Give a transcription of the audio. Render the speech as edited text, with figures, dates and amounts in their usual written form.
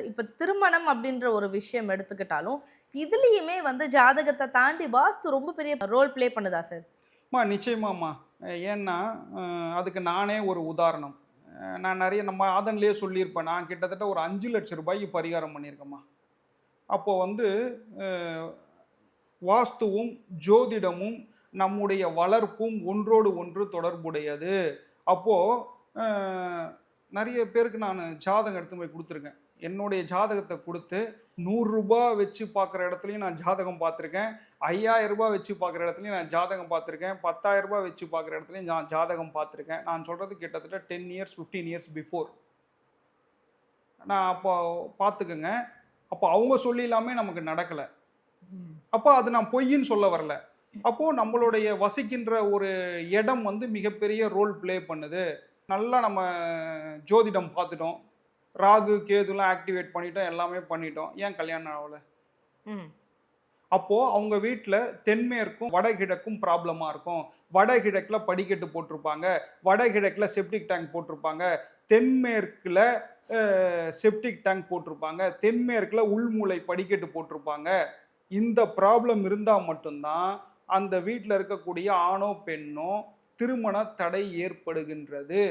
இப்ப திருமணம் அப்படின்ற ஒரு விஷயம் எடுத்துக்கிட்டாலும், இதுலயுமே வந்து ஜாதகத்த தாண்டி வாஸ்து ரொம்ப பெரிய ரோல் ப்ளே பண்ணுதா சார்? நிச்சயமாம்மா. ஏன்னா, அதுக்கு நானே ஒரு உதாரணம். நான் நெறைய நம்ம ஆதன்லயே சொல்லியிருப்பேன். நான் கிட்டத்தட்ட ஒரு ரூ. 5,00,000 பரிகாரம் பண்ணியிருக்கேன்ம்மா. அப்போ வந்து அ வாஸ்துவும், ஜோதிடமும், நம்முடைய வளர்ப்பும் ஒன்றோடு ஒன்று தொடர்புடையது. அப்போ அ நெறைய பேருக்கு நானு ஜாதகம் எடுத்துன்னு போய் குடுத்துருக்கேன். என்னுடைய ஜாதகத்த குடுத்து ரூ. 100 வச்சு பார்க்குற இடத்துலயும் நான் ஜாதகம் பார்த்துருக்கேன். ரூ. 5,000 வச்சு பார்க்குற இடத்துலயும் நான் ஜாதகம் பார்த்துருக்கேன். ரூ. 10,000 வச்சு பார்க்குற இடத்துலயும் நான் ஜாதகம் பார்த்துருக்கேன். நான் சொல்றது கிட்டத்தட்ட 10 இயர்ஸ், 15 இயர்ஸ் பிஃபோர். நான் அப்போ பார்த்துக்கங்க. அப்போ அவங்க சொல்லிலாமே நமக்கு நடக்கல. ம். அப்போ அது நான் பொய்ன்னு சொல்ல வரல. அப்போ நம்மளுடைய வசிக்கின்ற ஒரு இடம் வந்து மிகப்பெரிய ரோல் ப்ளே பண்ணுது. நல்லா நம்ம ஜோதிடம் பார்த்துட்டோம். ராகு, கேதுலாம் ஆக்டிவேட் பண்ணிட்டோம். எல்லாமே பண்ணிட்டோம். ஏன் கல்யாணம் ஆவல? ம். அப்போ அவங்க வீட்ல தென்மேற்கும், வடகிழக்கும் ப்ராப்ளமா இருக்கும். வடகிழக்குல படிக்கட்டு போட்டிருப்பாங்க. வடகிழக்குல செப்டிக் டேங்க் போட்டிருப்பாங்க. தென்மேற்குல செப்டிக் டேங்க் போட்டிருப்பாங்க. தென்மேற்குல உள்மூலை படிக்கட்டு போட்டிருப்பாங்க. இந்த ப்ராப்ளம் இருந்தா மட்டும் தான் அந்த வீட்ல இருக்கக்கூடிய ஆணோ, பெண்ணோ திருமண தடை ஏற்படுகின்றது.